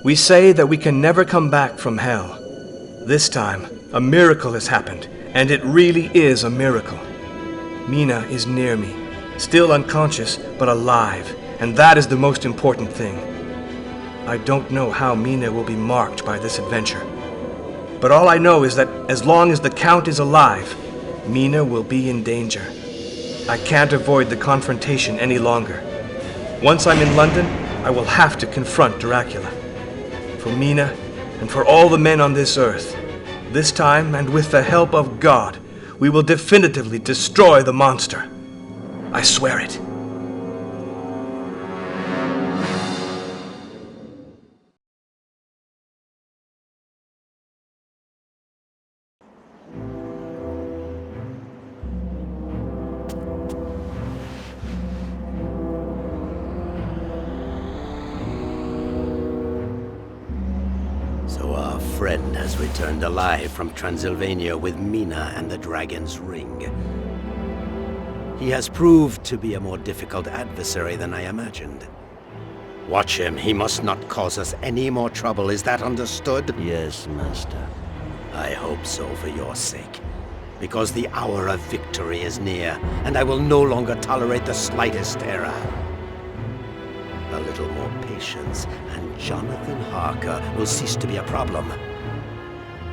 We say that we can never come back from hell. This time, a miracle has happened, and it really is a miracle. Mina is near me, still unconscious, but alive, and that is the most important thing. I don't know how Mina will be marked by this adventure, but all I know is that as long as the Count is alive, Mina will be in danger. I can't avoid the confrontation any longer. Once I'm in London, I will have to confront Dracula. For Mina, and for all the men on this earth, this time, and with the help of God, we will definitively destroy the monster. I swear it. So our friend has returned alive from Transylvania with Mina and the Dragon's Ring. He has proved to be a more difficult adversary than I imagined. Watch him. He must not cause us any more trouble. Is that understood? Yes, Master. I hope so for your sake. Because the hour of victory is near, and I will no longer tolerate the slightest error. A little more patience, and Jonathan Harker will cease to be a problem.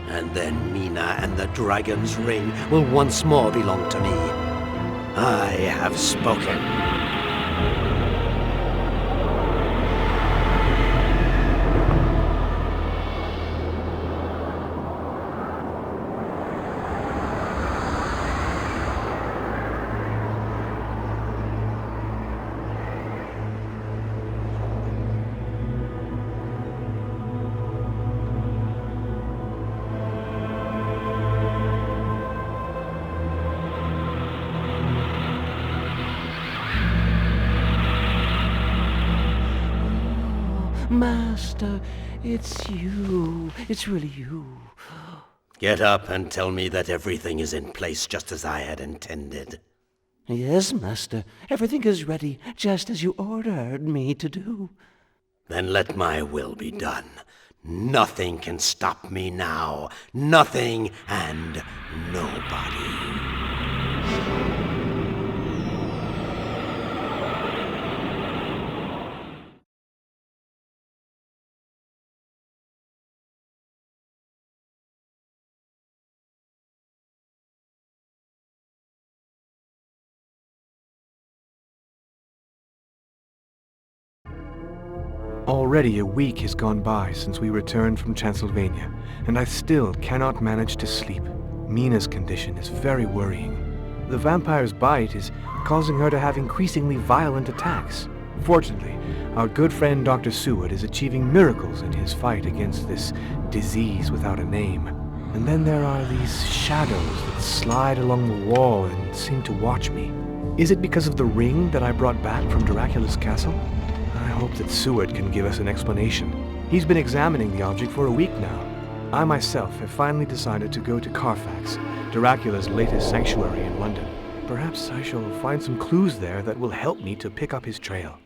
And then Mina and the Dragon's Ring will once more belong to me. I have spoken. Master, it's you. It's really you. Get up and tell me that everything is in place just as I had intended. Yes, Master. Everything is ready, just as you ordered me to do. Then let my will be done. Nothing can stop me now. Nothing and nobody. Already a week has gone by since we returned from Transylvania, and I still cannot manage to sleep. Mina's condition is very worrying. The vampire's bite is causing her to have increasingly violent attacks. Fortunately, our good friend Dr. Seward is achieving miracles in his fight against this disease without a name. And then there are these shadows that slide along the wall and seem to watch me. Is it because of the ring that I brought back from Dracula's castle? I hope that Seward can give us an explanation. He's been examining the object for a week now. I myself have finally decided to go to Carfax, Dracula's latest sanctuary in London. Perhaps I shall find some clues there that will help me to pick up his trail.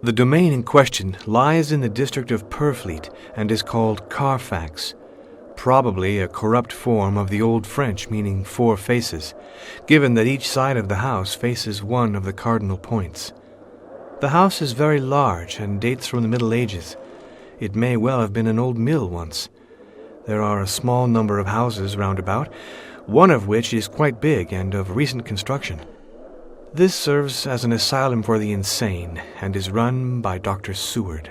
The domain in question lies in the district of Purfleet and is called Carfax, probably a corrupt form of the Old French meaning 4 faces, given that each side of the house faces one of the cardinal points. The house is very large and dates from the Middle Ages. It may well have been an old mill once. There are a small number of houses round about, one of which is quite big and of recent construction. This serves as an asylum for the insane and is run by Dr. Seward.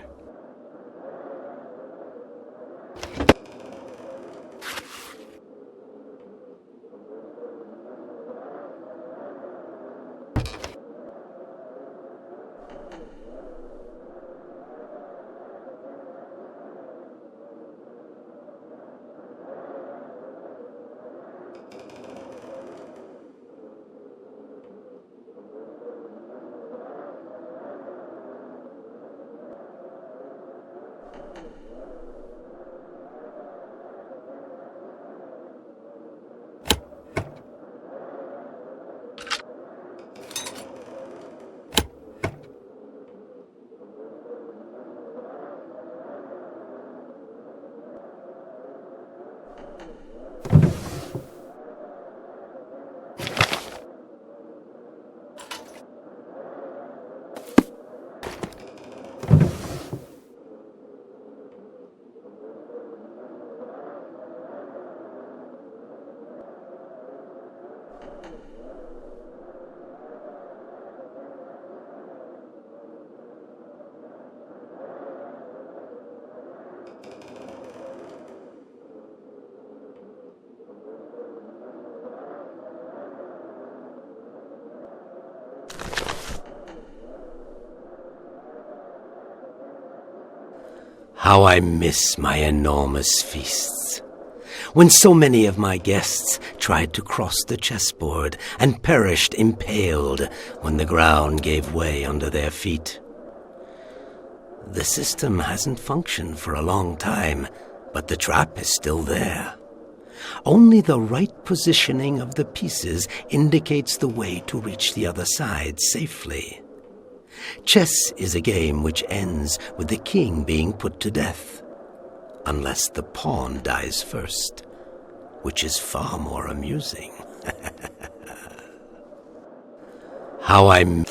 How I miss my enormous feasts, when so many of my guests tried to cross the chessboard and perished impaled when the ground gave way under their feet. The system hasn't functioned for a long time, but the trap is still there. Only the right positioning of the pieces indicates the way to reach the other side safely. Chess is a game which ends with the king being put to death, unless the pawn dies first, which is far more amusing. How I...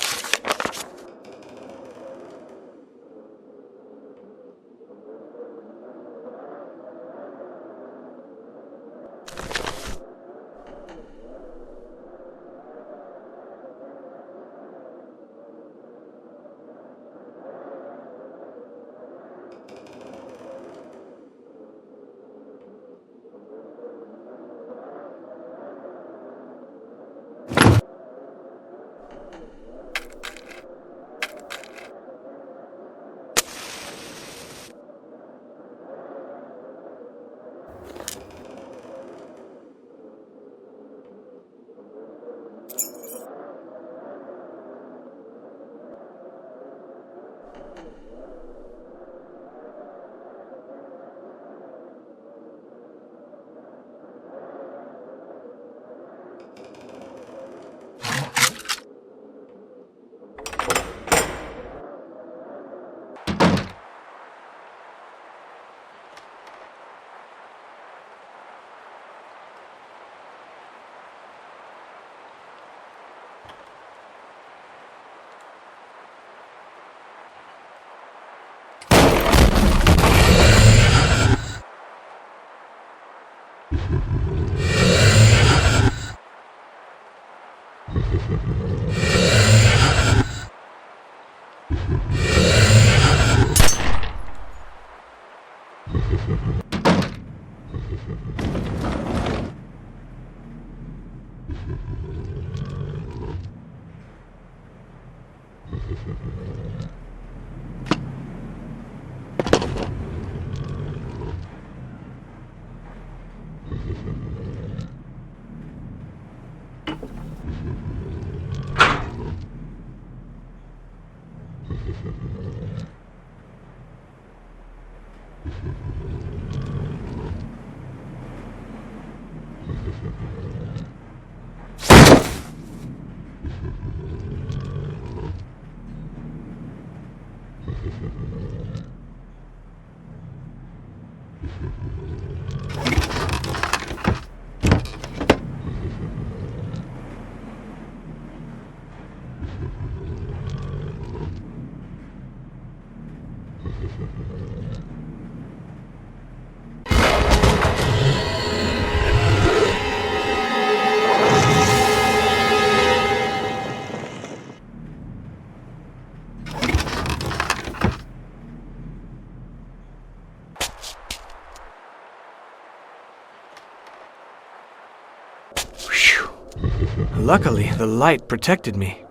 Luckily, the light protected me.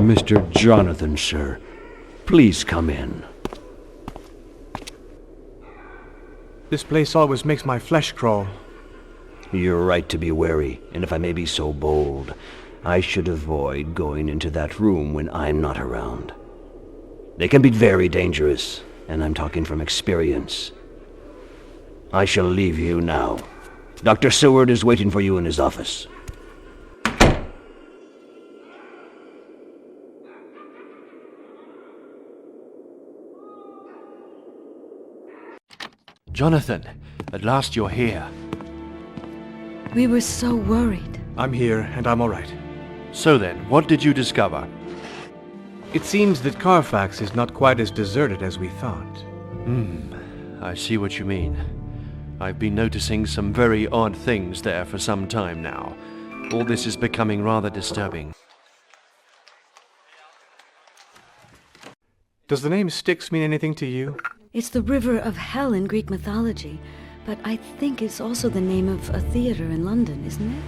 Mr. Jonathan, sir. Please come in. This place always makes my flesh crawl. You're right to be wary, and if I may be so bold, I should avoid going into that room when I'm not around. They can be very dangerous, and I'm talking from experience. I shall leave you now. Dr. Seward is waiting for you in his office. Jonathan, at last you're here. We were so worried. I'm here, and I'm all right. So then, what did you discover? It seems that Carfax is not quite as deserted as we thought. I see what you mean. I've been noticing some very odd things there for some time now. All this is becoming rather disturbing. Does the name Styx mean anything to you? It's the river of hell in Greek mythology, but I think it's also the name of a theater in London, isn't it?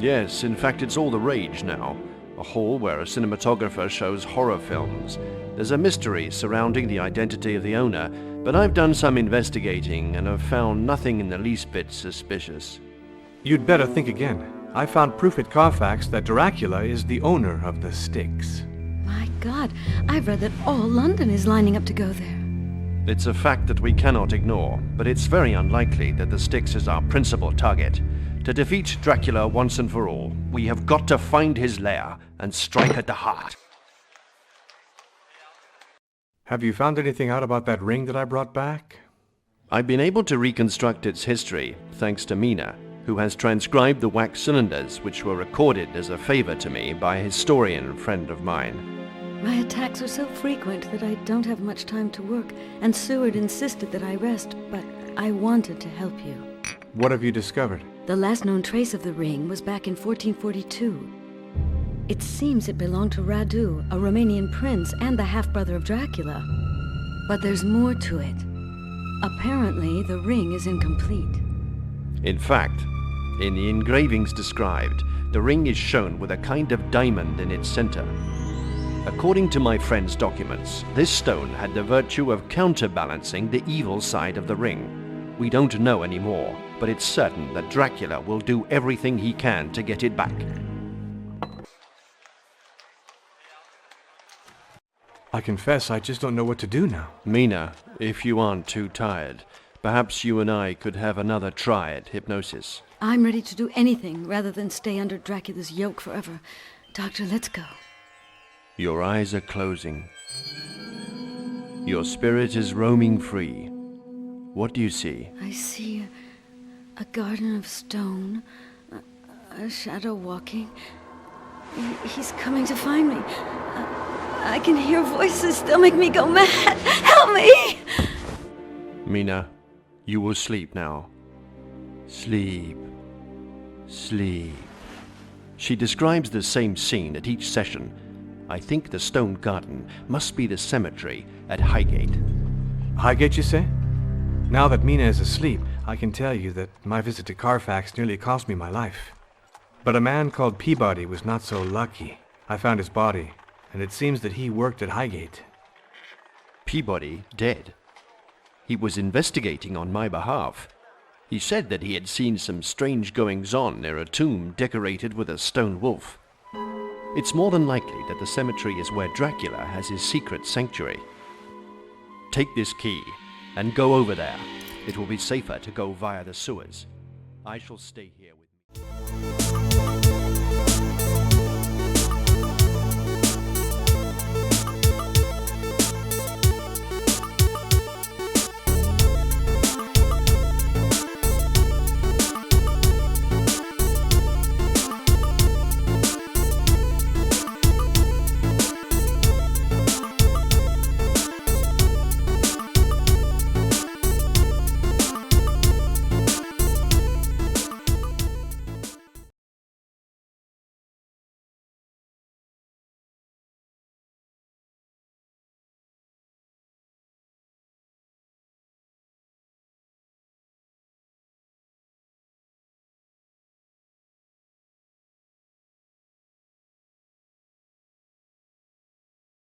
Yes, in fact it's all the rage now. A hall where a cinematographer shows horror films. There's a mystery surrounding the identity of the owner, but I've done some investigating and have found nothing in the least bit suspicious. You'd better think again. I found proof at Carfax that Dracula is the owner of the Styx. My God, I've read that all London is lining up to go there. It's a fact that we cannot ignore, but it's very unlikely that the Styx is our principal target. To defeat Dracula once and for all, we have got to find his lair and strike at the heart. Have you found anything out about that ring that I brought back? I've been able to reconstruct its history, thanks to Mina, who has transcribed the wax cylinders which were recorded as a favor to me by a historian friend of mine. My attacks are so frequent that I don't have much time to work, and Seward insisted that I rest, but I wanted to help you. What have you discovered? The last known trace of the ring was back in 1442. It seems it belonged to Radu, a Romanian prince and the half-brother of Dracula. But there's more to it. Apparently, the ring is incomplete. In fact, in the engravings described, the ring is shown with a kind of diamond in its center. According to my friend's documents, this stone had the virtue of counterbalancing the evil side of the ring. We don't know anymore, but it's certain that Dracula will do everything he can to get it back. I confess I just don't know what to do now. Mina, if you aren't too tired, perhaps you and I could have another try at hypnosis. I'm ready to do anything rather than stay under Dracula's yoke forever. Doctor, let's go. Your eyes are closing. Your spirit is roaming free. What do you see? I see a garden of stone, a shadow walking. He's coming to find me. I can hear voices. They'll make me go mad. Help me! Mina, you will sleep now. Sleep. Sleep. She describes the same scene at each session. I think the stone garden must be the cemetery at Highgate. Highgate, you say? Now that Mina is asleep, I can tell you that my visit to Carfax nearly cost me my life. But a man called Peabody was not so lucky. I found his body, and it seems that he worked at Highgate. Peabody dead. He was investigating on my behalf. He said that he had seen some strange goings-on near a tomb decorated with a stone wolf. It's more than likely that the cemetery is where Dracula has his secret sanctuary. Take this key and go over there. It will be safer to go via the sewers. I shall stay here.